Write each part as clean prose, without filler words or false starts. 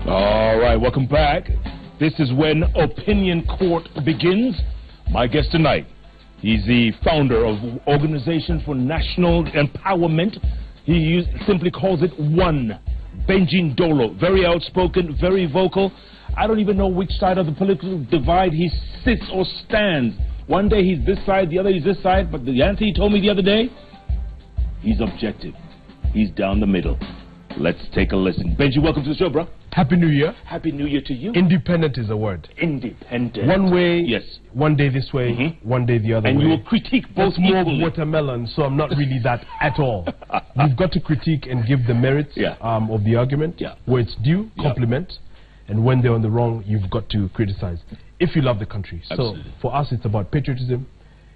All right, welcome back. This is when Opinion Court begins. My guest tonight, he's the founder of Organization for National Empowerment. He simply calls it One. Benji Ndolo, very outspoken, very vocal. I don't even know which side of the political divide he sits or stands. One day he's this side, the other he's this side, but the answer he told me the other day, he's objective. He's down the middle. Let's take a listen. Benji, welcome to the show, bro. Happy New Year. Happy New Year to you. Independent is a word. Independent. One way, yes. One day this way, one day the other way. And you will critique both more watermelon, so I'm not really that at all. You've got to critique and give the merits of the argument, where it's due, compliment, and when they're on the wrong, you've got to criticize, if you love the country. Absolutely. So for us, it's about patriotism.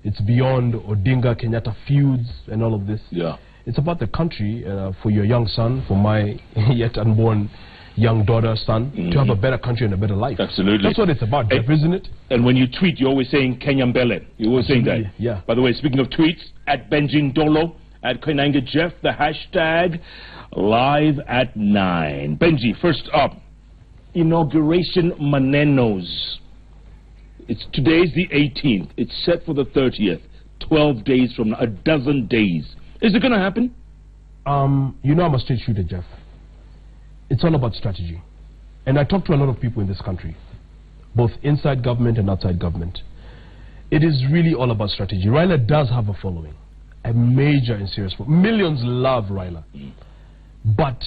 It's beyond Odinga, Kenyatta feuds and all of this. Yeah. It's about the country, for your young son, for my yet unborn young daughter, son, to have a better country and a better life. Absolutely. That's what it's about, Jeff, isn't it? And when you tweet, you're always saying Kenya Mbele. You're always saying that. Yeah. By the way, speaking of tweets, at Benji Ndolo, at Koinange Jeff, the hashtag live at 9. Benji, first up, inauguration Manenos. Today's the 18th. It's set for the 30th. 12 days from now, a dozen days. Is it going to happen? You know I'm a straight shooter, Jeff. It's all about strategy. And I talk to a lot of people in this country, both inside government and outside government. It is really all about strategy. Raila does have a following, a major and serious following. Millions love Raila. But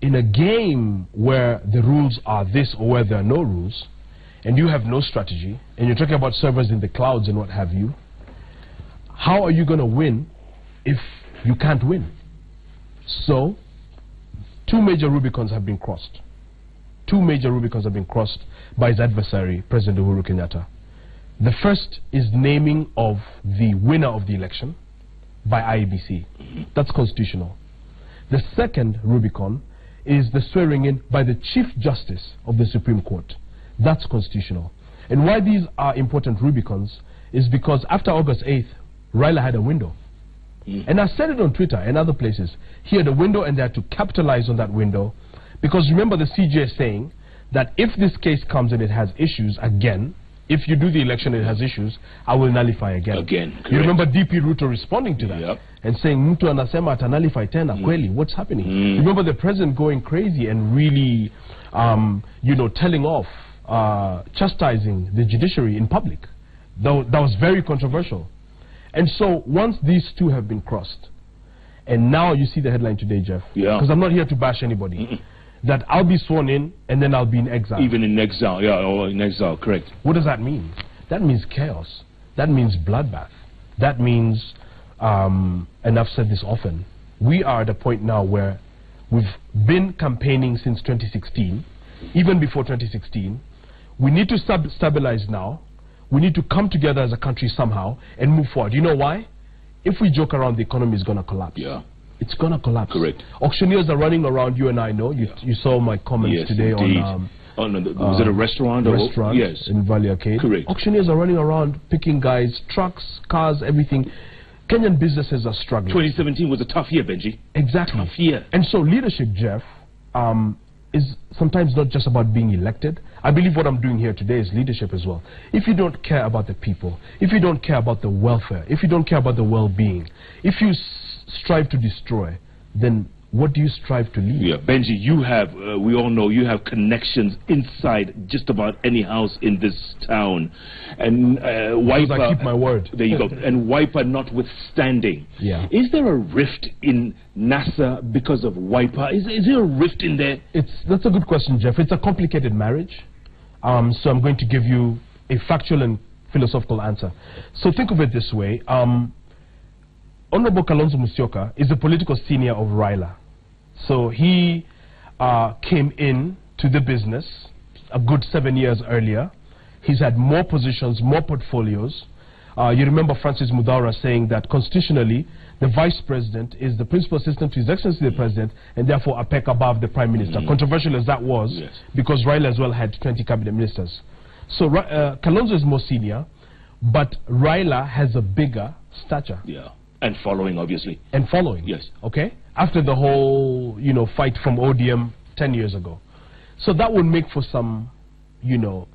in a game where the rules are this or where there are no rules, and you have no strategy, and you're talking about servers in the clouds and what have you, how are you going to win if you can't win? So, two major Rubicons have been crossed. Two major Rubicons have been crossed by his adversary, President Uhuru Kenyatta. The first is naming of the winner of the election by IEBC. That's constitutional. The second Rubicon is the swearing in by the Chief Justice of the Supreme Court. That's constitutional. And why these are important Rubicons is because after August 8th, Raila had a window. And I said it on Twitter and other places. He had a window and they had to capitalize on that window. Because remember the CJ saying that if this case comes and it has issues again, if you do the election and it has issues, I will nullify again. Correct. You remember DP Ruto responding to that and saying, Mtu anasema ata nullify tena kweli, what's happening? Remember the president going crazy and really, telling off, chastising the judiciary in public. That was very controversial. And so, once these two have been crossed, and now you see the headline today, Jeff, because I'm not here to bash anybody, that I'll be sworn in and then I'll be in exile. Even in exile, or in exile, correct. What does that mean? That means chaos. That means bloodbath. That means, and I've said this often, we are at a point now where we've been campaigning since 2016, even before 2016. We need to stabilize now. We need to come together as a country somehow and move forward. You know why? If we joke around, the economy is going to collapse. Yeah. It's going to collapse. Correct. Auctioneers are running around, you and I know. You saw my comments today indeed. on... was it a restaurant? Restaurant, yes. In Valley Arcade. Correct. Auctioneers are running around, picking guys, trucks, cars, everything. Kenyan businesses are struggling. 2017 was a tough year, Benji. Exactly. Tough year. And so leadership, Jeff, is sometimes not just about being elected. I believe what I'm doing here today is leadership as well. If you don't care about the people, if you don't care about the welfare, if you don't care about the well-being, if you strive to destroy, then what do you strive to lead? Yeah, Benji, you have, we all know, you have connections inside just about any house in this town. And Wiper... I keep my word. There you go. And Wiper notwithstanding. Yeah. Is there a rift in NASA because of Wiper? Is there a rift in there? That's a good question, Jeff. It's a complicated marriage. So I'm going to give you a factual and philosophical answer. So think of it this way. Honorable Kalonzo Musyoka is the political senior of Raila. So he came in to the business a good 7 years earlier. He's had more positions, more portfolios. You remember Francis Mudhaura saying that constitutionally, the vice president is the principal assistant to His Excellency the President, and therefore a peck above the Prime Minister. Controversial as that was, because Raila as well had 20 cabinet ministers. So Kalonzo is more senior, but Raila has a bigger stature. Yeah. And following, obviously. And following. Yes. Okay? After the whole, fight from ODM 10 years ago. So that would make for some, you know,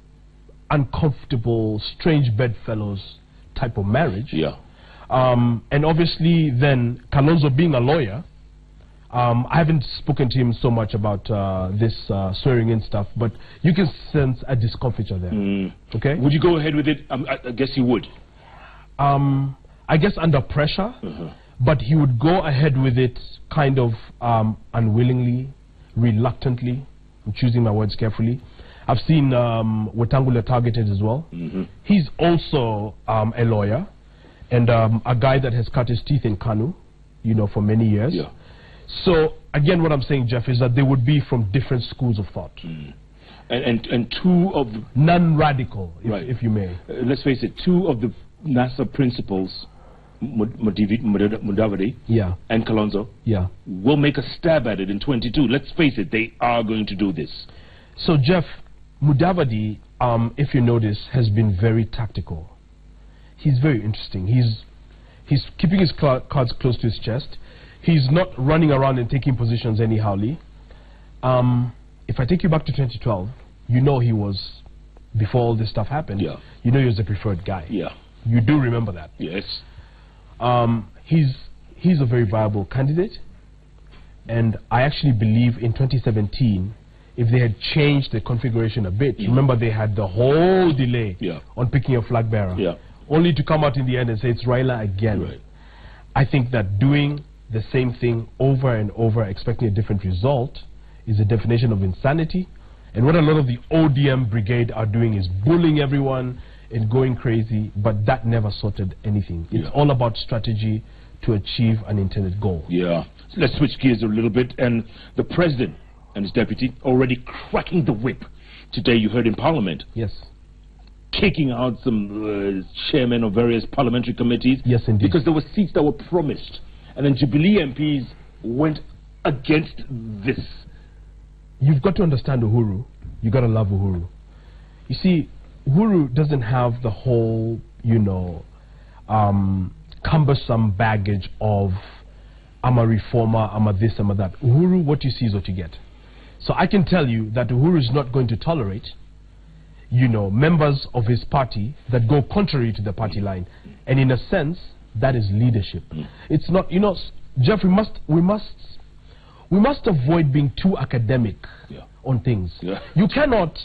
uncomfortable, strange bedfellows type of marriage. Yeah. And obviously then, Kalonzo being a lawyer, I haven't spoken to him so much about this swearing in stuff, but you can sense a discomfiture there. Okay? Would you go ahead with it? I guess you would. I guess under pressure, but he would go ahead with it kind of unwillingly, reluctantly. I'm choosing my words carefully. I've seen Wetangula targeted as well. He's also a lawyer and a guy that has cut his teeth in KANU, you know, for many years. Yeah. So again, what I'm saying, Jeff, is that they would be from different schools of thought. And two of the non-radical, if you may. Let's face it, two of the NASA principals, Mudavadi and Kalonzo, will make a stab at it in 22. Let's face it, they are going to do this. So Jeff, Mudavadi, if you notice, has been very tactical. He's very interesting. He's keeping his cards close to his chest. He's not running around and taking positions anyhowly. If I take you back to 2012, you know he was, before all this stuff happened, you know he was the preferred guy. You do remember that? Yes. He's a very viable candidate, and I actually believe in 2017, if they had changed the configuration a bit, remember they had the whole delay on picking a flag bearer, only to come out in the end and say it's Raila again. I think that doing the same thing over and over, expecting a different result, is a definition of insanity. And what a lot of the ODM brigade are doing is bullying everyone and going crazy, but that never sorted anything. It's all about strategy to achieve an intended goal. So let's switch gears a little bit. And the president and his deputy already cracking the whip. Today you heard in Parliament. Kicking out some chairmen of various parliamentary committees. Because there were seats that were promised. And then Jubilee MPs went against this. You've got to understand Uhuru. You've got to love Uhuru. You see, Uhuru doesn't have the whole, you know, cumbersome baggage of I'm a reformer, I'm a this, I'm a that. Uhuru, what you see is what you get. So I can tell you that Uhuru is not going to tolerate, you know, members of his party that go contrary to the party line. And in a sense, that is leadership. It's not, you know, Jeff, we must avoid being too academic on things. You cannot,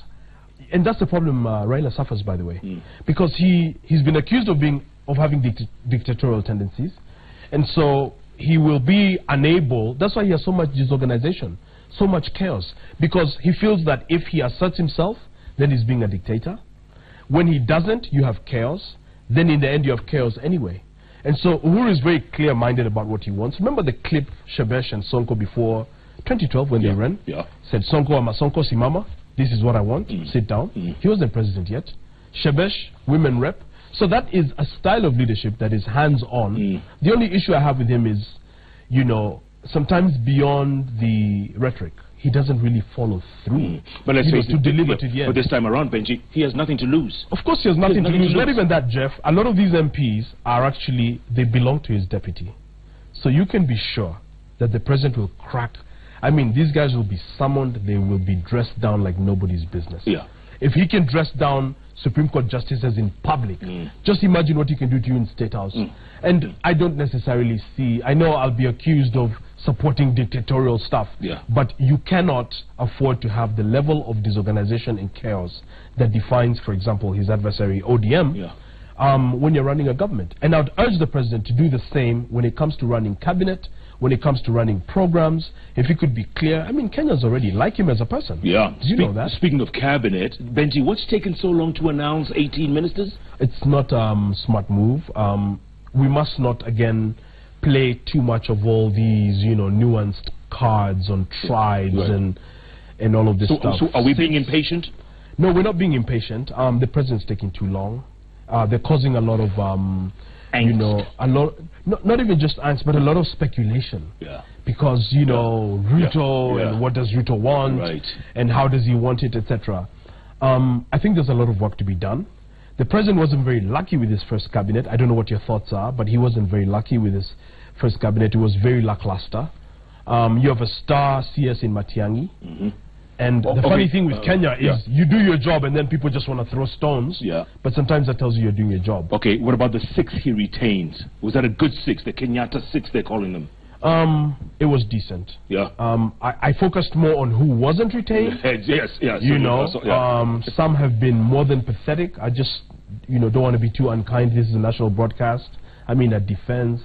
and that's the problem Raila suffers, by the way, because he's been accused of having dictatorial tendencies, and so he will be unable. That's why he has so much disorganization, so much chaos, because he feels that if he asserts himself, then he's being a dictator. When he doesn't, you have chaos. Then in the end, you have chaos anyway. And so Uhuru is very clear-minded about what he wants. Remember the clip Shebesh and Sonko before 2012 when they ran? Said, Sonko, I'm a Sonko Simama. This is what I want. Sit down. He wasn't president yet. Shebesh, women rep. So that is a style of leadership that is hands-on. The only issue I have with him is, you know, sometimes beyond the rhetoric, he doesn't really follow through. But let's face it, to deliver to the end. But this time around, Benji, he has nothing to lose. Of course he has nothing to lose. Not even that, Jeff. A lot of these MPs are actually, they belong to his deputy. So you can be sure that the president will crack. I mean, these guys will be summoned. They will be dressed down like nobody's business. If he can dress down Supreme Court justices in public, just imagine what he can do to you in State House. And I don't necessarily see, I know I'll be accused of supporting dictatorial stuff, but you cannot afford to have the level of disorganization and chaos that defines, for example, his adversary ODM when you're running a government. And I would urge the president to do the same when it comes to running cabinet, when it comes to running programs. If he could be clear, I mean, Kenyans already like him as a person. Do you know that? Speaking of cabinet, Benji, what's taken so long to announce 18 ministers? It's not a smart move. We must not, again, play too much of all these, you know, nuanced cards on tribes and all of this stuff. So are we being impatient? No, we're not being impatient. The president's taking too long. They're causing a lot of, you know, not even just angst, but a lot of speculation. Because, you know, Ruto, and what does Ruto want, and how does he want it, etc. I think there's a lot of work to be done. The president wasn't very lucky with his first cabinet. I don't know what your thoughts are, but he wasn't very lucky with his first cabinet. It was very lackluster. You have a star CS in Matiang'i. And the funny thing with Kenya is you do your job and then people just want to throw stones. Yeah. But sometimes that tells you you're doing your job. Okay, what about the 6 he retains? Was that a good 6? The Kenyatta 6 they're calling them? It was decent. Yeah. I focused more on who wasn't retained. Yes. You know, some have been more than pathetic. I just, don't want to be too unkind. This is a national broadcast. I mean, at Defense,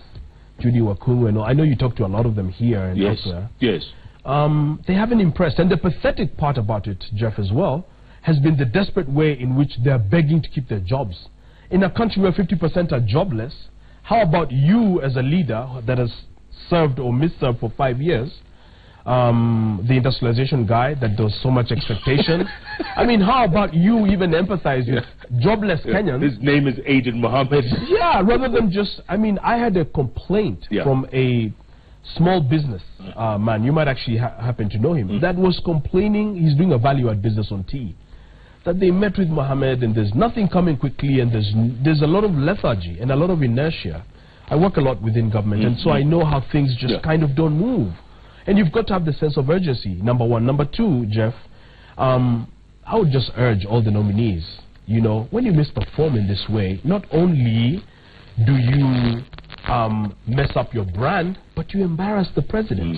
Judy Wakungu, and all. I know you talk to a lot of them here and elsewhere. Yes. They haven't impressed. And the pathetic part about it, Jeff, as well, has been the desperate way in which they're begging to keep their jobs. In a country where 50% are jobless, how about you as a leader that has served or misserved for 5 years, the industrialization guy that does so much expectation? I mean, how about you even empathize with jobless Kenyans? His name is Aiden Mohammed. Yeah, rather than just, I mean, I had a complaint from a small business man, you might actually happen to know him, that was complaining. He's doing a value-add business on tea, that they met with Mohammed and there's nothing coming quickly, and there's a lot of lethargy and a lot of inertia. I work a lot within government, and so I know how things just kind of don't move. And you've got to have the sense of urgency, number one. Number two, Jeff, I would just urge all the nominees, when you misperform in this way, not only do you mess up your brand, but you embarrass the president.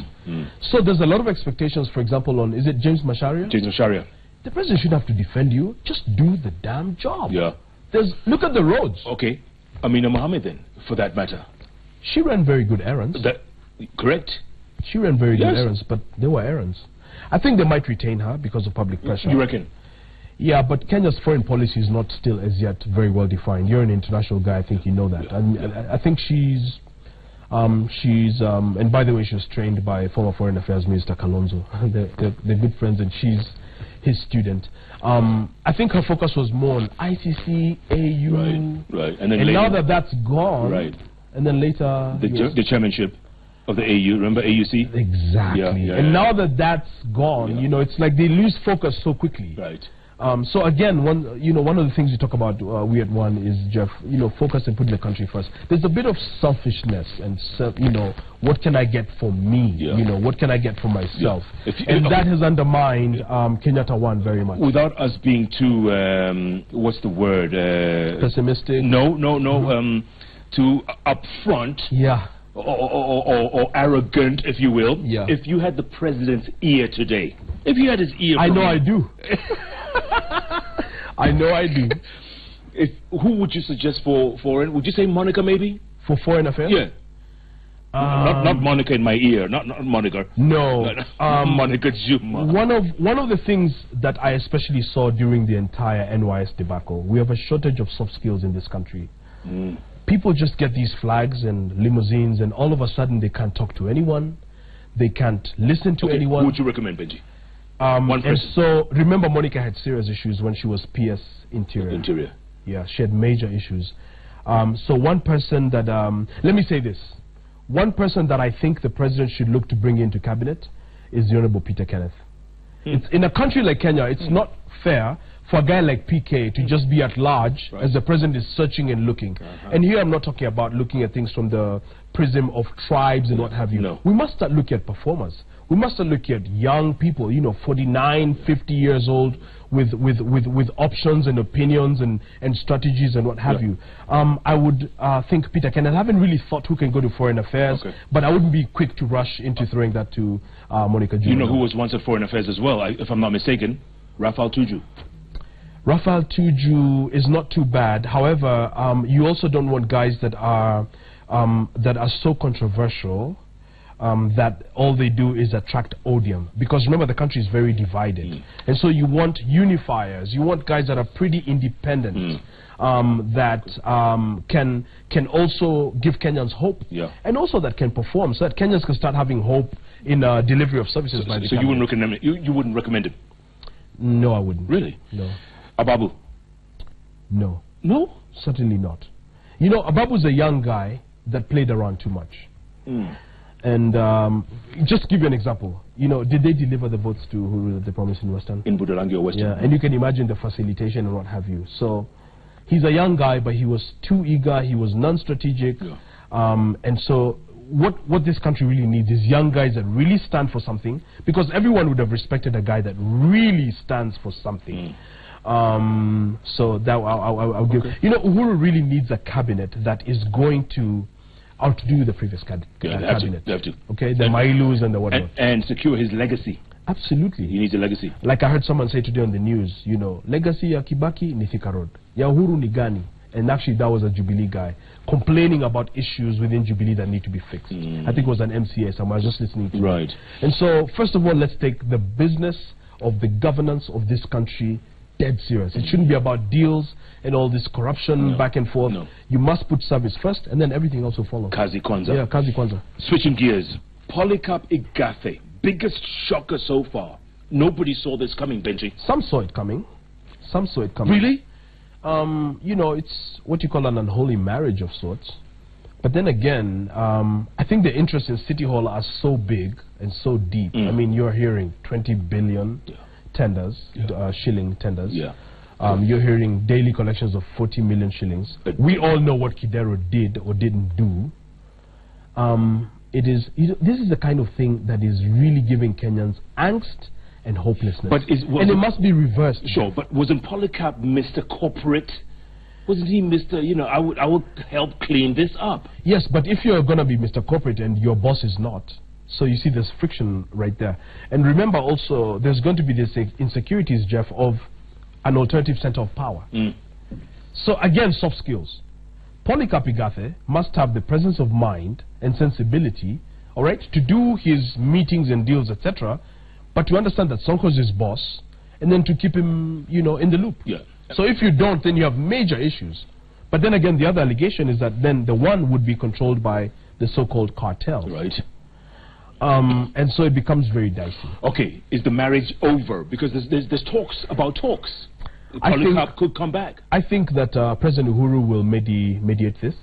So there's a lot of expectations, for example, on, is it James Macharia? James Macharia. The president shouldn't have to defend you. Just do the damn job. Yeah. Look at the roads. Okay. Amina Mohammed then, for that matter. She ran very good errands. Correct. She ran very good errands, but they were errands. I think they might retain her because of public pressure. You reckon? Yeah, but Kenya's foreign policy is not still as yet very well defined. You're an international guy, I think you know that. I think she's and by the way, she was trained by former Foreign Affairs Minister Kalonzo. They're good friends, and she's his student. I think her focus was more on ICC, AU. Right. And then and later, now that that's gone, and then later the chairmanship of the AU, remember AUC? Exactly. And now that that's gone, it's like they lose focus so quickly. Right. So again, one of the things you talk about, we at One, is, Jeff, focus and put the country first. There's a bit of selfishness and what can I get for me? What can I get for myself? And that has undermined Kenyatta One very much. Without us being too, what's the word? Pessimistic. No. Too upfront. Yeah. Or arrogant, if you will. Yeah. If you had the president's ear today, if you had his ear, I know I do. I know I do. Who would you suggest for foreign? Would you say Monica maybe? For foreign affairs? Yeah. Not Monica in my ear. Not Monica. No. Monica Juma. One of the things that I especially saw during the entire NYS debacle, we have a shortage of soft skills in this country. People just get these flags and limousines, and all of a sudden they can't talk to anyone. They can't listen to anyone. Who would you recommend, Benji? And so, remember, Monica had serious issues when she was PS Interior. Yeah, she had major issues. So one person that, let me say this. One person that I think the president should look to bring into cabinet is the Honorable Peter Kenneth. It's, in a country like Kenya, it's not fair for a guy like PK to just be at large as the president is searching and looking. And here I'm not talking about looking at things from the prism of tribes and what have you. No. We must start looking at performers. We must start looking at young people, 49, 50 years old, with options and opinions and strategies and what have you. I would think Peter Kenneth. I haven't really thought who can go to foreign affairs, but I wouldn't be quick to rush into throwing that to Monica Juma. You know who was once at foreign affairs as well, if I'm not mistaken? Raphael Tuju. Raphael Tuju is not too bad. However, you also don't want guys that are so controversial that all they do is attract odium. Because remember, the country is very divided. And so you want unifiers. You want guys that are pretty independent, that can also give Kenyans hope. And also that can perform, so that Kenyans can start having hope in delivery of services by the So you wouldn't recommend it? You wouldn't recommend it? No, I wouldn't. Really? No. Ababu? No. No? Certainly not. Ababu's a young guy that played around too much. And just to give you an example, did they deliver the votes to who they promised in Western? In Budalangi or Western. Yeah, and you can imagine the facilitation and what have you. So he's a young guy, but he was too eager, he was non-strategic. And so what this country really needs is young guys that really stand for something, because everyone would have respected a guy that really stands for something. So that I'll give. Okay. You know, Uhuru really needs a cabinet that is going to outdo the previous cabinet. They have to. Okay, the Mailus and the whatnot. And secure his legacy. Absolutely. He needs a legacy. Like I heard someone say today on the news, you know, legacy ya Kibaki ni Thika Road. Ya Uhuru ni gani? And actually that was a Jubilee guy complaining about issues within Jubilee that need to be fixed. I think it was an MCA somewhere. I was just listening to Right. it. And so, first of all, let's take the business of the governance of this country dead serious. It shouldn't be about deals and all this corruption back and forth. No. You must put service first, and then everything else will follow. Kazi Kwanzaa. Yeah, Kazi Kwanzaa. Switching gears. Polycarp Igathe. Biggest shocker so far. Nobody saw this coming, Benji. Some saw it coming. Some saw it coming. Really? You know, it's what you call an unholy marriage of sorts. But then again, I think the interests in City Hall are so big and so deep. I mean, you're hearing 20 billion tenders, shilling tenders. You're hearing daily collections of 40 million shillings. But we all know what Kidero did or didn't do. It is, this is the kind of thing that is really giving Kenyans angst and hopelessness. But and it must be reversed. Sure, but wasn't Polycarp Mr. Corporate? Wasn't he Mr. You know, I would help clean this up. Yes, but if you're going to be Mr. Corporate and your boss is not, so you see there's friction right there. And remember also, there's going to be this insecurities, Jeff, of an alternative center of power. So again, soft skills. Polycarp Igathe must have the presence of mind and sensibility, all right, to do his meetings and deals, etc., but to understand that Sonko is his boss, and then to keep him, you know, in the loop. So if you don't, then you have major issues. But then again, the other allegation is that then the one would be controlled by the so-called cartels. Right. And so it becomes very dicey. Okay, is the marriage over? Because there's talks about talks. Polycarp could come back. I think that President Uhuru will mediate this.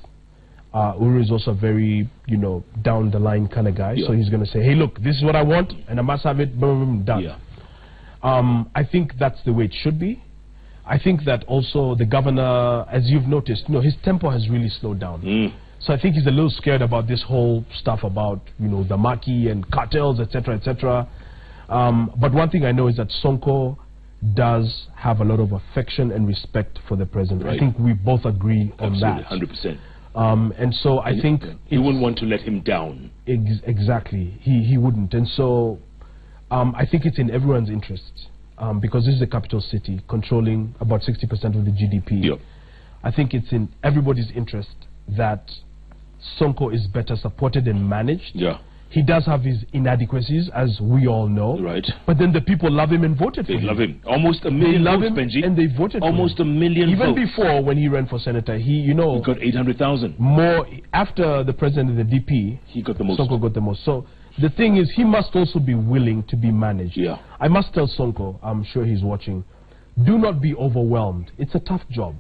Uhuru is also a very, you know, down the line kind of guy. So he's going to say, hey, look, this is what I want, and I must have it, boom, boom, done. I think that's the way it should be. I think that also the governor, as you've noticed, you know, his tempo has really slowed down. So I think he's a little scared about this whole stuff about, you know, the Maki and cartels, etc., etc. But one thing I know is that Sonko does have a lot of affection and respect for the president. I think we both agree on that. 100%. And so I think he wouldn't want to let him down. Exactly, he wouldn't. And so I think it's in everyone's interest, because this is a capital city controlling about 60% of the GDP. I think it's in everybody's interest that Sonko is better supported and managed. He does have his inadequacies, as we all know. But then the people love him and voted for him. They love him. Almost a million votes, Benji. And they voted almost for him. Almost a million Even votes. before, when he ran for senator, he got 800,000. More, after the president and the DP, he got the most. Sonko got the most. So the thing is, he must also be willing to be managed. I must tell Sonko, I'm sure he's watching, do not be overwhelmed. It's a tough job.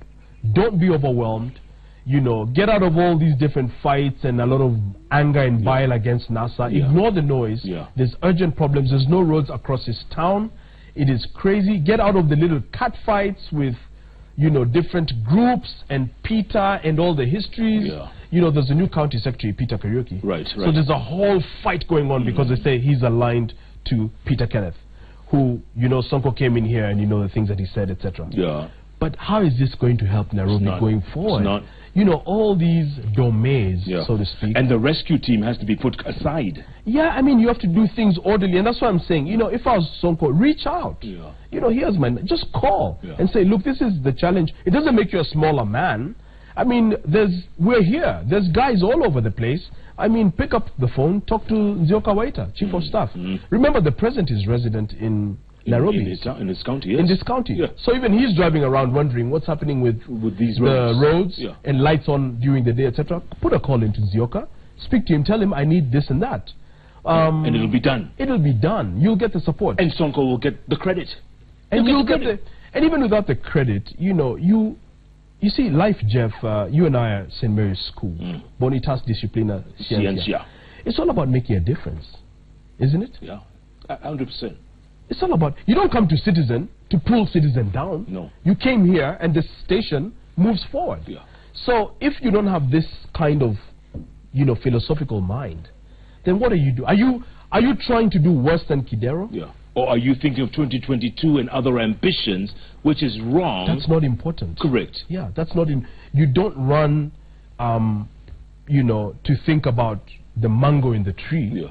Don't be overwhelmed. You know, get out of all these different fights and a lot of anger and bile against NASA. Ignore the noise. There's urgent problems. There's no roads across this town. It is crazy. Get out of the little cat fights with, you know, different groups and Peter and all the histories. You know, there's a new county secretary, Peter Kariuki. So there's a whole fight going on because they say he's aligned to Peter Kenneth, who, you know, Sonko came in here and you know the things that he said, etc. But how is this going to help Nairobi going forward? It's not. You know, all these domains, so to speak. And the rescue team has to be put aside. I mean, you have to do things orderly, and that's what I'm saying. You know, if I was Sonko, reach out. You know, here's my, just call and say, look, this is the challenge. It doesn't make you a smaller man. I mean, we're here. There's guys all over the place. I mean, pick up the phone, talk to Nzioka Waita, Chief of Staff. Remember, the president is resident in Nairobi. In this county, In this county. So even he's driving around wondering what's happening with these roads. And lights on during the day, etc. Put a call into Nzioka, speak to him, tell him I need this and that. And it'll be done. It'll be done. You'll get the support. And Sonko will get the credit. And you'll get and even without the credit, you know, you see, life, Jeff, you and I are at St. Mary's School. Bonitas Disciplina Ciencia. It's all about making a difference, isn't it? 100%. It's all about, you don't come to Citizen to pull Citizen down. No. You came here and the station moves forward. So if you don't have this kind of philosophical mind, then what are you doing? Are you trying to do worse than Kidero? Yeah. Or are you thinking of 2022 and other ambitions, which is wrong? That's not important. Correct. Yeah, that's not you don't run, to think about the mango in the tree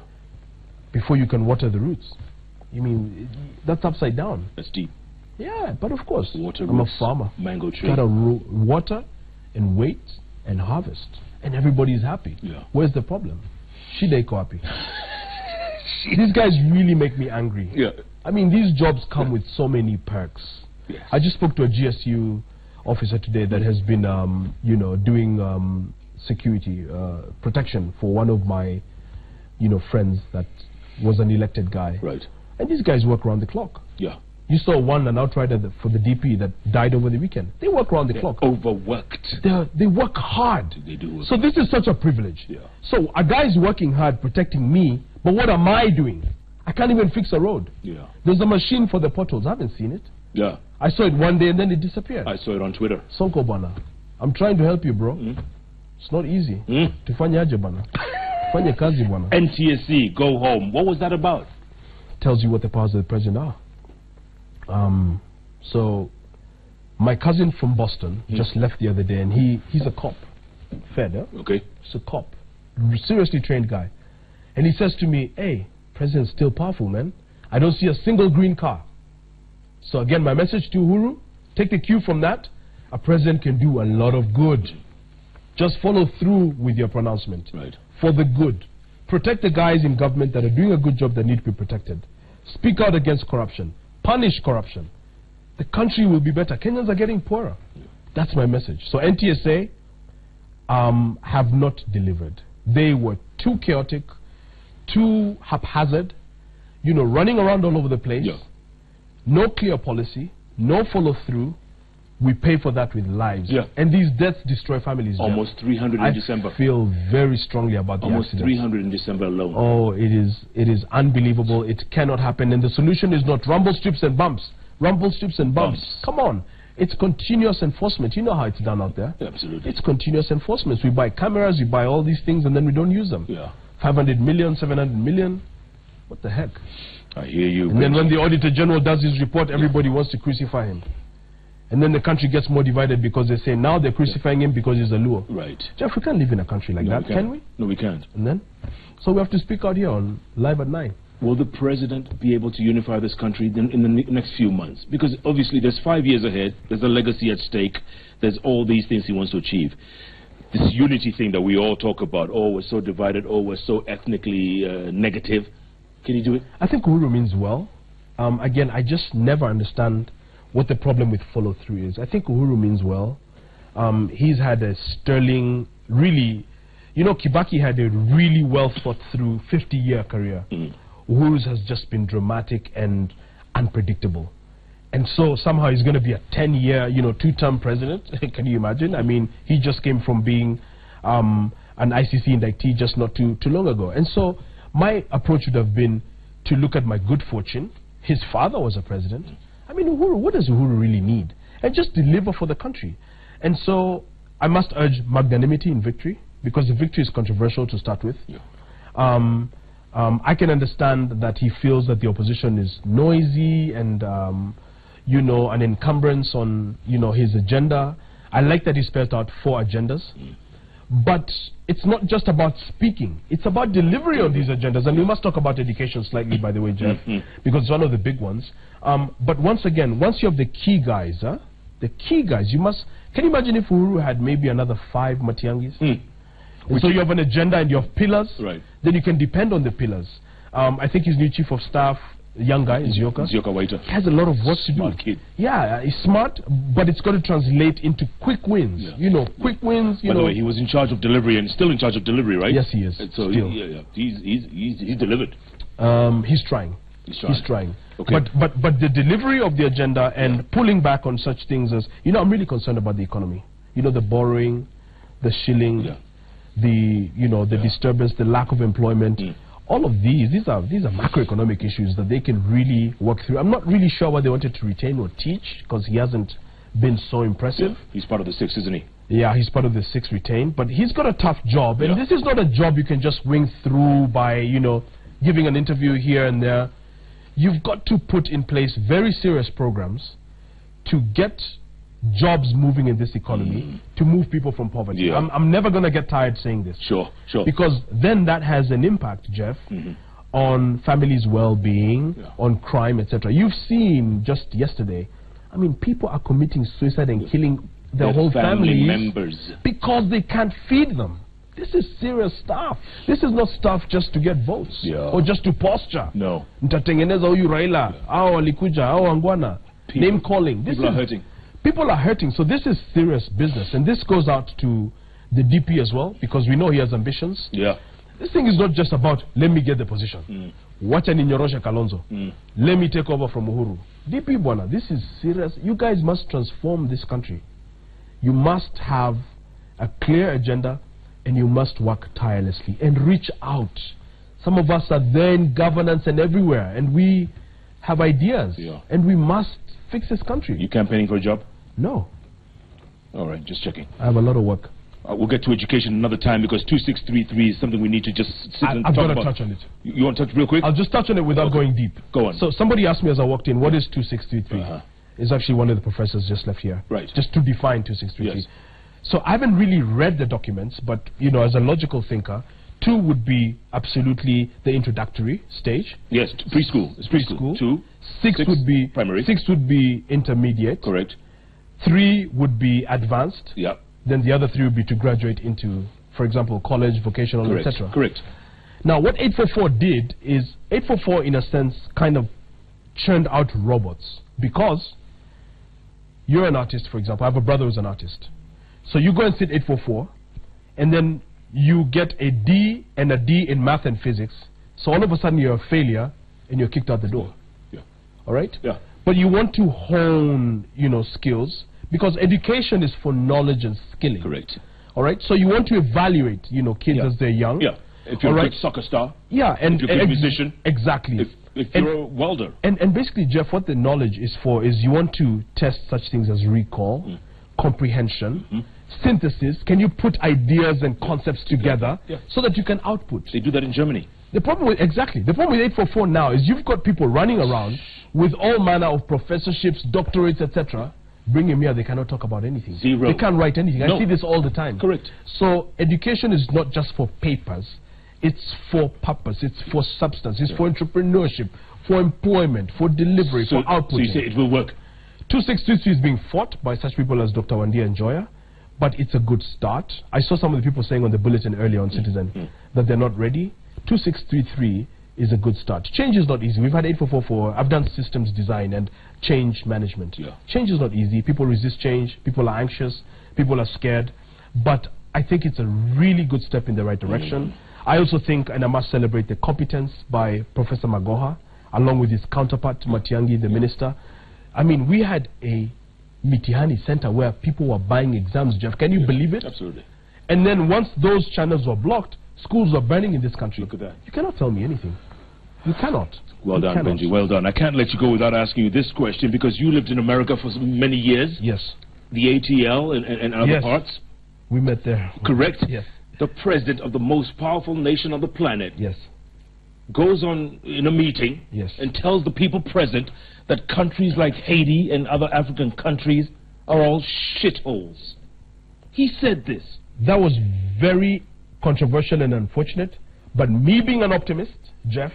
before you can water the roots. You mean, that's upside down. That's deep. Yeah, but of course, Water I'm roots, a farmer. Mango tree. Gotta water and wait and harvest. And everybody's happy. Yeah. Where's the problem? Shideko happy. These guys really make me angry. Yeah. I mean, these jobs come with so many perks. Yes. I just spoke to a GSU officer today that has been, doing security, protection for one of my, friends that was an elected guy. Right. And these guys work around the clock. Yeah. You saw one, an outrider for the DP that died over the weekend. They work around the clock. Overworked. They work hard. They do. So this is such a privilege. Yeah. So a guy's working hard protecting me, but what am I doing? I can't even fix a road. Yeah. There's a machine for the potholes. I haven't seen it. Yeah. I saw it one day and then it disappeared. I saw it on Twitter. Sonko bana, I'm trying to help you, bro. It's not easy. Tufanye aje bana. Tufanye kazi bana. NTSC, go home. What was that about? Tells you what the powers of the president are. So my cousin from Boston just left the other day, and he's a cop. Fed, huh? Okay. He's a cop. Seriously trained guy. And he says to me, hey, president's still powerful, man. I don't see a single green car. So again, my message to Uhuru, take the cue from that. A president can do a lot of good. Just follow through with your pronouncement. Right. For the good. Protect the guys in government that are doing a good job that need to be protected. Speak out against corruption. Punish corruption. The country will be better. Kenyans are getting poorer. That's my message. So NTSA have not delivered. They were too chaotic, too haphazard, running around all over the place. Yeah. No clear policy, no follow through. We pay for that with lives. Yeah. And these deaths destroy families. Almost 300 in December. I feel very strongly about the Almost accidents. 300 in December alone. Oh, it is unbelievable. It cannot happen. And the solution is not rumble strips and bumps. Rumble strips and bumps. Come on. It's continuous enforcement. You know how it's done out there. Yeah, absolutely. It's continuous enforcement. We buy cameras, we buy all these things, and then we don't use them. Yeah. 500 million, 700 million. What the heck? I hear you. And then when the Auditor General does his report, everybody wants to crucify him. And then the country gets more divided because they say now they're crucifying him because he's a Luo. Right. Jeff, we can't live in a country like that, can we? No, we can't. And then? So we have to speak out here on Live at 9. Will the president be able to unify this country in the next few months? Because obviously there's 5 years ahead, there's a legacy at stake, there's all these things he wants to achieve. This unity thing that we all talk about, oh, we're so divided, oh, we're so ethnically negative. Can he do it? I think Uhuru means well. Again, I just never understand what the problem with follow-through is. I think Uhuru means well. He's had a sterling, really, Kibaki had a really well thought-through 50-year career. Uhuru's has just been dramatic and unpredictable. And so somehow he's going to be a 10-year, two-term president. Can you imagine? I mean, he just came from being an ICC inductee just not too long ago. And so my approach would have been to look at my good fortune. His father was a president. I mean, Uhuru, what does Uhuru really need? And just deliver for the country. And so I must urge magnanimity in victory, because the victory is controversial to start with. Yeah. I can understand that he feels that the opposition is noisy and, an encumbrance on, his agenda. I like that he spelled out 4 agendas. But it's not just about speaking. It's about delivery on these agendas. And we must talk about education slightly, by the way, Jeff, because it's one of the big ones. But once again, once you have the key guys, the key guys, you must... Can you imagine if Uhuru had maybe another 5 Matiangis? So you have an agenda and you have pillars, right? Then you can depend on the pillars. I think his new chief of staff, young guy, is Nzioka Waita. He has a lot of work to do. Smart kid. Yeah, he's smart, but it's got to translate into quick wins. Yeah. Quick wins. By the way, he was in charge of delivery and still in charge of delivery, right? Yes, he is. And so he's delivered. He's trying. He's trying. Okay. But the delivery of the agenda and pulling back on such things as, I'm really concerned about the economy. The borrowing, the shilling. Yeah. The disturbance, the lack of employment, all of these are macroeconomic issues that they can really work through. I'm not really sure what they wanted to retain or teach, because he hasn't been so impressive. Yeah. He's part of the 6, isn't he? Yeah, he's part of the 6 retained, but he's got a tough job, and this is not a job you can just wing through by, you know, giving an interview here and there. You've got to put in place very serious programs to get jobs moving in this economy, to move people from poverty. Yeah. I'm never going to get tired saying this. Sure. Because then that has an impact, Jeff, on families' well-being, on crime, etc. You've seen just yesterday, I mean, people are committing suicide and killing their whole family families members because they can't feed them. This is serious stuff. This is not stuff just to get votes or just to posture. No. Nitatengeneza huyu Raila, au alikuja, au angwana. Name calling. People are hurting. People are hurting. So this is serious business, and this goes out to the DP as well, because we know he has ambitions. Yeah. This thing is not just about let me get the position. Wacha ninyoroshe Kalonzo. Let me take over from Uhuru. DP bwana, this is serious. You guys must transform this country. You must have a clear agenda, and you must work tirelessly and reach out. Some of us are there in governance and everywhere, and we have ideas, and we must fix this country. You campaigning for a job? No. All right, just checking. I have a lot of work. We'll get to education another time, because 2633 is something we need to just sit and talk about. I've got to touch on it. You want to touch real quick? I'll just touch on it without going deep. Go on. So somebody asked me as I walked in, what is 2633? It's actually one of the professors just left here. Right. Just to define 2633. Yes. So I haven't really read the documents, but, you know, as a logical thinker, 2 would be absolutely the introductory stage. Yes, preschool. It's preschool. 2. 6 would be primary. 6 would be intermediate. Correct. 3 would be advanced. Yeah. Then the other 3 would be to graduate into, for example, college, vocational, etc. Correct. Now, what 844 did is 844, in a sense, kind of churned out robots, because you're an artist, for example. I have a brother who's an artist. So you go and sit 844, and then you get a D and a D in math and physics. So all of a sudden you're a failure, and you're kicked out the door. Yeah. All right? Yeah. But you want to hone, you know, skills, because education is for knowledge and skilling. Correct. All right? So you want to evaluate, you know, kids as they're young. Yeah. If you're a good soccer star. Yeah. And if you're a good musician. Exactly. If you're a welder. And basically, Jeff, what the knowledge is for is you want to test such things as recall, comprehension, synthesis. Can you put ideas and concepts together so that you can output? They do that in Germany. The problem with, the problem with 844 now is you've got people running around with all manner of professorships, doctorates, etc. Bring them here, they cannot talk about anything. Zero. They can't write anything. No. I see this all the time. Correct. So education is not just for papers. It's for purpose. It's for substance. It's for entrepreneurship, for employment, for delivery, for output. So you say it will work? 2633 is being fought by such people as Dr. Wandia and Joya, but it's a good start. I saw some of the people saying on the bulletin earlier on Citizen that they're not ready. 2633 is a good start. Change is not easy. We've had 8444. I've done systems design and change management. Change is not easy. People resist change. People are anxious. People are scared. But I think it's a really good step in the right direction. I also think, and I must celebrate the competence by Professor Magoha, along with his counterpart, Matiang'i, the minister. I mean, we had a Mitihani center where people were buying exams, Jeff. Can you believe it? Absolutely. And then once those channels were blocked, schools were burning in this country. Look at that. You cannot tell me anything. You cannot. Well done, Benji. Well done. I can't let you go without asking you this question, because you lived in America for many years. Yes. The ATL and other parts. We met there. Correct? Yes. The president of the most powerful nation on the planet goes on in a meeting and tells the people present that countries like Haiti and other African countries are all shitholes. He said this. That was very controversial and unfortunate, but me being an optimist, Jeff,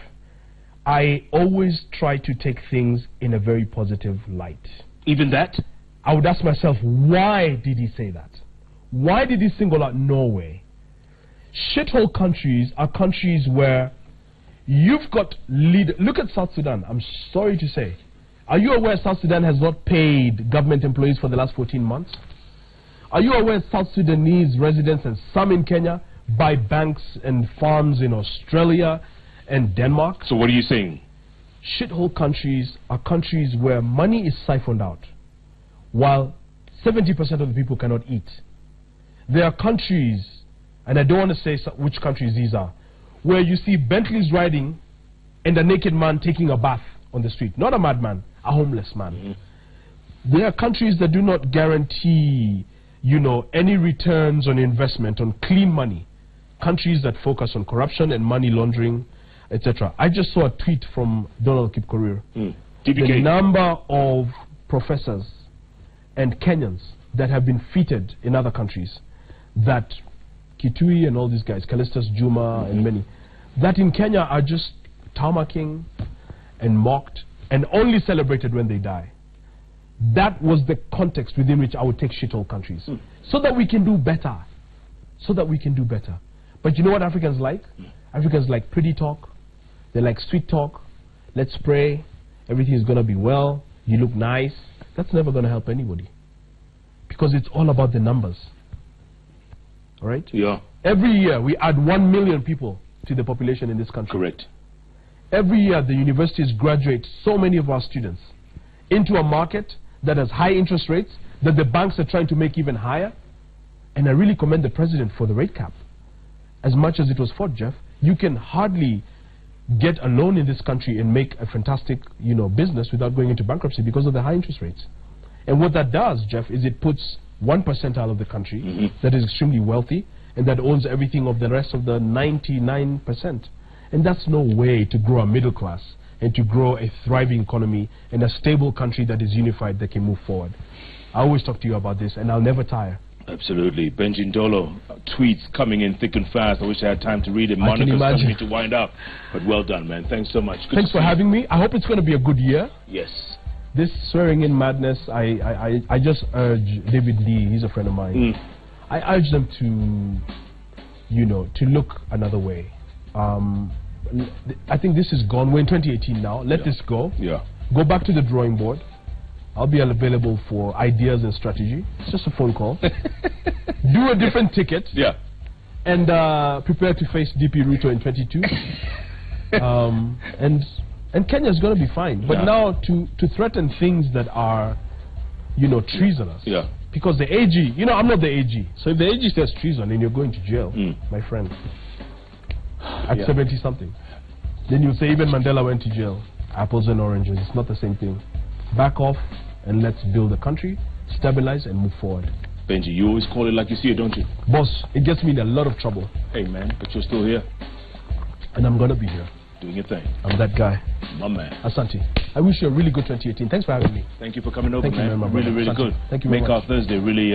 I always try to take things in a very positive light. Even that? I would ask myself, why did he say that? Why did he single out Norway? Shithole countries are countries where you've got look at South Sudan. I'm sorry to say. Are you aware South Sudan has not paid government employees for the last 14 months? Are you aware South Sudanese residents and some in Kenya buy banks and farms in Australia and Denmark? So what are you saying? Shithole countries are countries where money is siphoned out, while 70% of the people cannot eat. There are countries, and I don't want to say which countries these are, where you see Bentleys riding and a naked man taking a bath on the street. Not a madman, a homeless man. There are countries that do not guarantee, you know, any returns on investment on clean money, countries that focus on corruption and money laundering, etc. I just saw a tweet from Donald Kipkorir. The number of professors and Kenyans that have been feted in other countries, that Kitui and all these guys, Callistus Juma and many, that in Kenya are just tarmacking and mocked and only celebrated when they die. That was the context within which I would take shithole countries. So that we can do better. So that we can do better. But you know what Africans like? Africans like pretty talk. They like sweet talk. Let's pray. Everything is going to be well. You look nice. That's never going to help anybody. Because it's all about the numbers. Alright? Yeah. Every year we add 1 million people to the population in this country. Correct. Every year the universities graduate so many of our students into a market that has high interest rates, that the banks are trying to make even higher. And I really commend the president for the rate cap. As much as it was fought, Jeff, you can hardly get a loan in this country and make a fantastic, you know, business without going into bankruptcy because of the high interest rates. And what that does, Jeff, is it puts 1% out of the country that is extremely wealthy and that owns everything of the rest of the 99%. And that's no way to grow a middle class and to grow a thriving economy and a stable country that is unified, that can move forward. I always talk to you about this, and I'll never tire. Absolutely. Benji Ndolo, tweets coming in thick and fast. I wish I had time to read it. Monica's telling me to wind up. But well done, man. Thanks so much. Good Thanks for having me. I hope it's going to be a good year. Yes. This swearing-in madness, I just urge David Lee, he's a friend of mine. I urge them to, you know, to look another way. I think this is gone. We're in 2018 now. Let this go. Go back to the drawing board. I'll be available for ideas and strategy. It's just a phone call. Do a different ticket. And prepare to face DP Ruto in 22. And Kenya's going to be fine. But now to threaten things that are, you know, treasonous. Because the AG, you know, I'm not the AG. So if the AG says treason, then you're going to jail, my friend. At 70-something. Then you'll say even Mandela went to jail. Apples and oranges. It's not the same thing. Back off and let's build a country, stabilize and move forward. Benji, you always call it like you see it, don't you? Boss, it gets me in a lot of trouble. Hey man, but you're still here. And I'm gonna be here. Doing your thing. I'm that guy. My man. Asante. I wish you a really good 2018. Thanks for having me. Thank you for coming over, Thank man. You, man. Really, really good. Thank you very much. Make our Thursday really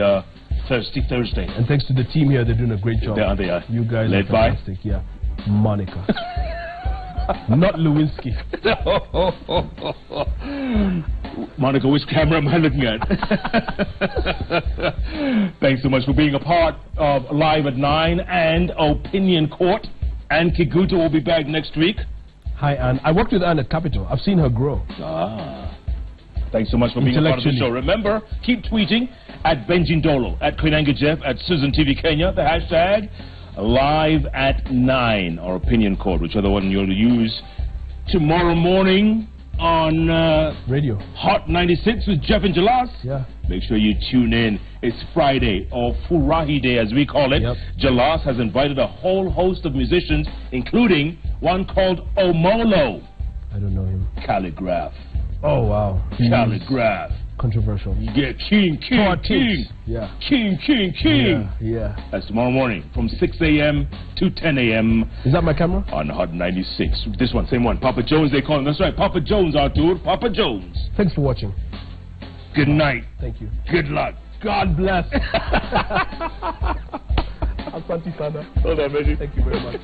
thirsty Thursday. And thanks to the team here, they're doing a great job. They are. You guys led are fantastic. Yeah. Monica. Not Lewinsky. Monica, which camera am I looking at? Thanks so much for being a part of Live at 9 and Opinion Court. Ann Kiguta will be back next week. Hi, Ann. I worked with Ann at Capital. I've seen her grow. Thanks so much for being a part of the show. Remember, keep tweeting at Benji Ndolo, at Koinange Jeff, at Susan TV Kenya, the hashtag Live at 9, or Opinion Court, whichever one you'll use tomorrow morning on radio Hot 96 with Jeff and Jalas. Make sure you tune in. It's Friday, or Furahi Day as we call it. Jalas has invited a whole host of musicians, including one called Omolo. I don't know him. Calligraph. Oh wow. Calligraph. Controversial. Yeah, King. Yeah. King. Yeah. That's tomorrow morning from 6 a.m. to 10 a.m. Is that my camera? On Hot 96. This one, same one. Papa Jones, they call him. That's right. Papa Jones, Artur. Papa Jones. Thanks for watching. Good night. Thank you. Good luck. God bless. Asante Sana. Hold on, baby. Thank you very much.